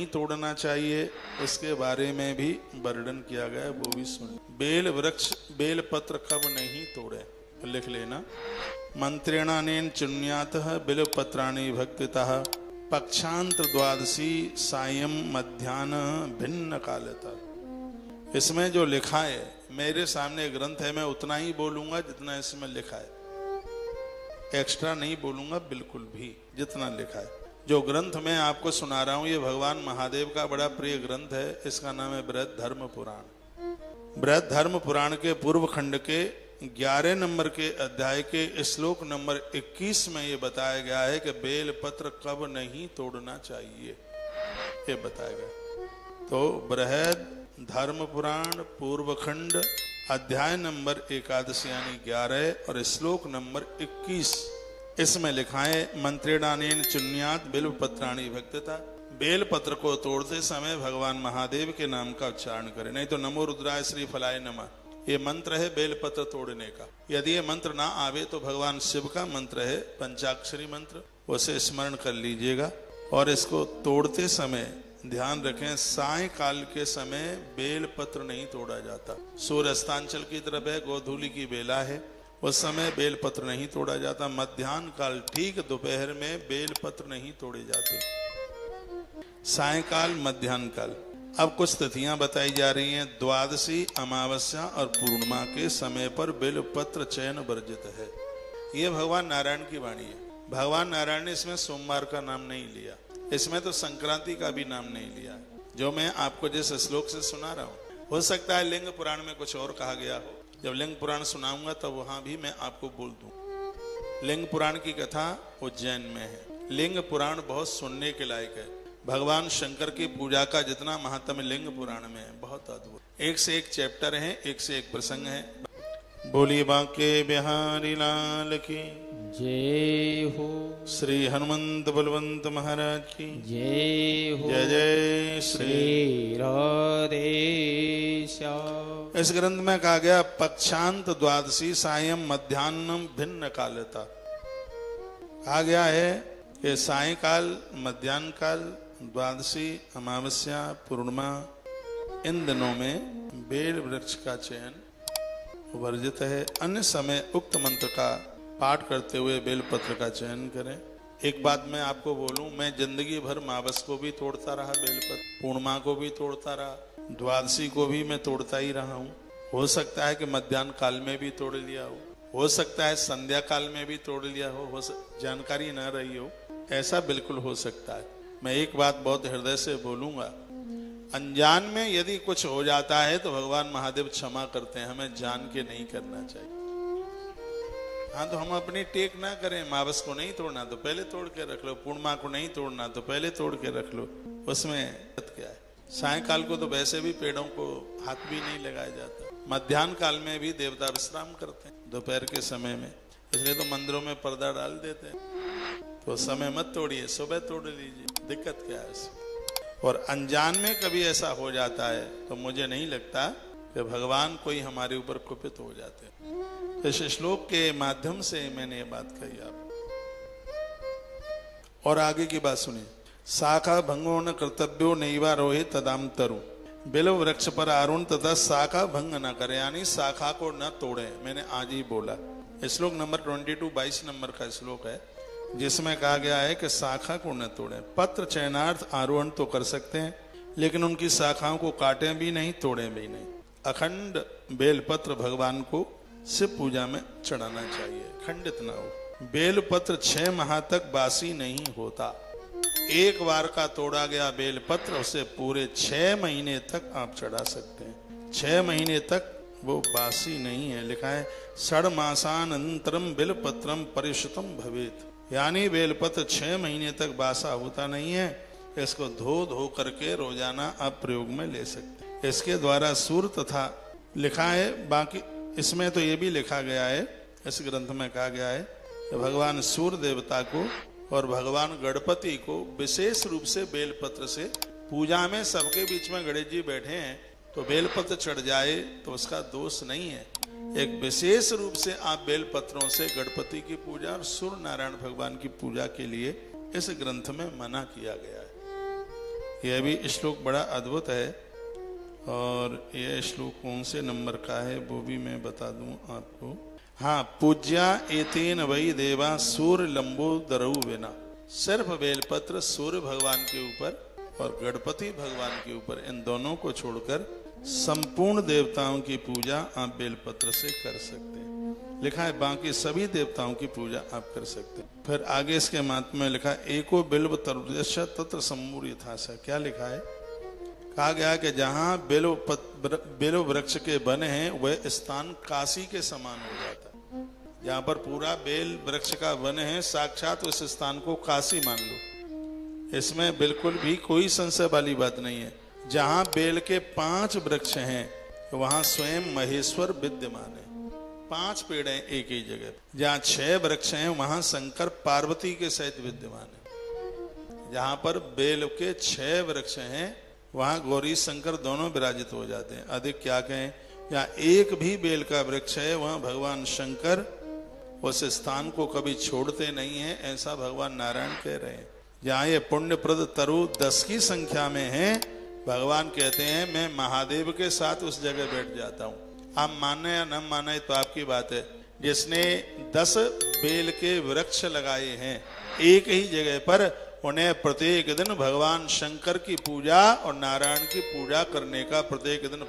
नहीं तोड़ना चाहिए, इसके बारे में भी वर्णन किया गया है, वो भी सुन। बेल वृक्ष बेल पत्र कब नहीं तोड़े, लिख लेना। मंत्रेणानेन चिन्यातः बिल पत्राणि भक्तितः पक्षांत द्वादशी सायं मध्याह्न भिन्न कालतः। इसमें जो लिखा है, मेरे सामने ग्रंथ है, मैं उतना ही बोलूंगा जितना इसमें लिखा है, एक्स्ट्रा नहीं बोलूंगा बिल्कुल भी, जितना लिखा है। जो ग्रंथ मैं आपको सुना रहा हूं ये भगवान महादेव का बड़ा प्रिय ग्रंथ है, इसका नाम है बृहद धर्म पुराण। बृहद धर्म पुराण के पूर्व खंड के 11 नंबर के अध्याय के श्लोक नंबर 21 में ये बताया गया है कि बेल पत्र कब नहीं तोड़ना चाहिए, ये बताया गया। तो बृहद धर्म पुराण पूर्व खंड अध्याय नंबर 11 यानी 11 और श्लोक नंबर 21, इसमें लिखा है मंत्रेणानेन चिन्यात बिल्व पत्राणि भक्तिता। बेल पत्र को तोड़ते समय भगवान महादेव के नाम का उच्चारण करें, नहीं तो नमो रुद्राय श्री फलाय नमः, ये मंत्र है बेल पत्र तोड़ने का। यदि ये मंत्र ना आवे तो भगवान शिव का मंत्र है पंचाक्षरी मंत्र, उसे स्मरण कर लीजिएगा। और इसको तोड़ते समय ध्यान रखें, सायंकाल के समय बेल पत्र नहीं तोड़ा जाता। सूर्य अस्तांचल की तरफ है, गोधूली की बेला है, उस समय बेल पत्र नहीं तोड़ा जाता। मध्याह्न काल ठीक दोपहर में बेल पत्र नहीं तोड़े जाते, सायंकाल मध्याह्न काल। अब कुछ तिथियां बताई जा रही हैं। द्वादशी अमावस्या और पूर्णिमा के समय पर बेल पत्र चयन वर्जित है। ये भगवान नारायण की वाणी है। भगवान नारायण ने इसमें सोमवार का नाम नहीं लिया, इसमें तो संक्रांति का भी नाम नहीं लिया, जो मैं आपको जिस श्लोक से सुना रहा हूँ। हो सकता है लिंग पुराण में कुछ और कहा गया हो, जब लिंग पुराण सुनाऊंगा तब वहां भी मैं आपको बोल दूं। लिंग पुराण की कथा उज्जैन में है। लिंग पुराण बहुत सुनने के लायक है। भगवान शंकर की पूजा का जितना महात्म्य लिंग पुराण में है, बहुत अद्भुत। एक से एक चैप्टर है, एक से एक प्रसंग है। बोलिए बांके बिहारी लाल की जय हो। श्री हनुमंत बलवंत महाराज की जय हो। जय जय श्री राधे। इस ग्रंथ में कहा गया पक्षांत द्वादशी सायं मध्याह्नम भिन्न कालता। कहा गया है कि सायंकाल मध्याह्न काल द्वादशी अमावस्या पूर्णिमा इन दिनों में बेल वृक्ष का चयन वर्जित है। अन्य समय उक्त मंत्र का पाठ करते हुए बेल पत्र का चयन करें। एक बात मैं आपको बोलूं, मैं जिंदगी भर मावस को भी तोड़ता रहा बेल पत्र, पूर्णिमा को भी तोड़ता रहा, द्वादशी को भी मैं तोड़ता ही रहा हूं। हो सकता है कि मध्याह्न काल में भी तोड़ लिया हो सकता है संध्या काल में भी तोड़ लिया हो जानकारी न रही हो, ऐसा बिल्कुल हो सकता है। मैं एक बात बहुत हृदय से बोलूंगा, अनजान में यदि कुछ हो जाता है तो भगवान महादेव क्षमा करते हैं, हमें जान के नहीं करना चाहिए। हाँ, तो हम अपनी टेक ना करें। मावस को नहीं तोड़ना तो पहले तोड़ के रख लो, पूर्णिमा को नहीं तोड़ना तो पहले तोड़ के रख लो, उसमें क्या है। सायंकाल को तो वैसे भी पेड़ों को हाथ भी नहीं लगाया जाता। मध्याह्न काल में भी देवता विश्राम करते हैं दोपहर के समय में, इसलिए तो मंदिरों में पर्दा डाल देते हैं। तो समय मत तोड़िए, सुबह तोड़ लीजिए, दिक्कत क्या है इसमें। और अनजान में कभी ऐसा हो जाता है तो मुझे नहीं लगता कि भगवान कोई हमारे ऊपर कुपित हो जाते हैं। तो इस श्लोक के माध्यम से मैंने ये बात कही आप। और आगे की बात सुनिए। शाखा भंगो न कर्तव्यो नैवा रोहे तदाम तरु। बिल्व वृक्ष पर आरुण तथा शाखा भंग न करे, यानी शाखा को न तोड़े। मैंने आज ही बोला। श्लोक नंबर 22 22 नंबर का श्लोक है, जिसमें कहा गया है कि शाखा को न तोड़े। पत्र चयनार्थ आरोहण तो कर सकते हैं, लेकिन उनकी शाखाओं को काटें भी नहीं, तोड़ें भी नहीं। अखंड बेलपत्र भगवान को शिव पूजा में चढ़ाना चाहिए, खंडित ना हो। बेलपत्र 6 माह तक बासी नहीं होता। एक बार का तोड़ा गया बेलपत्र उसे पूरे 6 महीने तक आप चढ़ा सकते हैं। 6 महीने तक वो बासी नहीं है। लिखा है षड्मासानंतरम बेलपत्रम परिशुतम भवेत, यानी बेलपत्र 6 महीने तक बासा होता नहीं है। इसको धो धो करके रोजाना आप प्रयोग में ले सकते हैं। इसके द्वारा सूर्य तथा लिखा है, बाकी इसमें तो ये भी लिखा गया है, इस ग्रंथ में कहा गया है कि भगवान सूर्य देवता को और भगवान गणपति को विशेष रूप से बेलपत्र से पूजा में, सबके बीच में गणेश जी बैठे हैं तो बेलपत्र चढ़ जाए तो उसका दोष नहीं है। एक विशेष रूप से आप बेलपत्रों से गणपति की पूजा और सूर्य नारायण भगवान की पूजा के लिए इस ग्रंथ में मना किया गया है। यह भी श्लोक बड़ा अद्भुत है और यह श्लोक कौन से नंबर का है वो भी मैं बता दूं आपको। हाँ, पूज्या एतेन वै देवा सूर्य लंबोदरौ विना। सिर्फ बेलपत्र सूर्य भगवान के ऊपर और गणपति भगवान के ऊपर, इन दोनों को छोड़कर संपूर्ण देवताओं की पूजा आप बेलपत्र से कर सकते हैं। लिखा है बाकी सभी देवताओं की पूजा आप कर सकते हैं। फिर आगे इसके महात्म्य में लिखा है एको बिल्व तरुदश तत्र सम्मूढ़ यथासा। क्या लिखा है? कहा गया कि जहाँ बिल्व वृक्ष के वन हैं वह स्थान काशी के समान हो जाता है। जहाँ पर पूरा बेल वृक्ष का वन है, साक्षात उस स्थान को काशी मान लो। इसमें बिल्कुल भी कोई संशय वाली बात नहीं है। जहाँ बेल के 5 वृक्ष हैं वहां स्वयं महेश्वर विद्यमान है। 5 पेड़ हैं एक ही जगह। जहाँ 6 वृक्ष हैं वहां शंकर पार्वती के सहित विद्यमान है। जहाँ पर बेल के 6 वृक्ष हैं वहां गौरी शंकर दोनों विराजित हो जाते हैं। अधिक क्या कहें, जहाँ एक भी बेल का वृक्ष है वहां भगवान शंकर उस स्थान को कभी छोड़ते नहीं है, ऐसा भगवान नारायण कह रहे हैं। जहाँ ये पुण्यप्रद तरु 10 की संख्या में है, भगवान कहते हैं मैं महादेव के साथ उस जगह बैठ जाता हूँ। आप माने या न माने तो आपकी बात है। जिसने 10 बेल के वृक्ष लगाए हैं एक ही जगह पर, उन्हें प्रत्येक दिन भगवान शंकर की पूजा और नारायण की पूजा करने का प्रत्येक दिन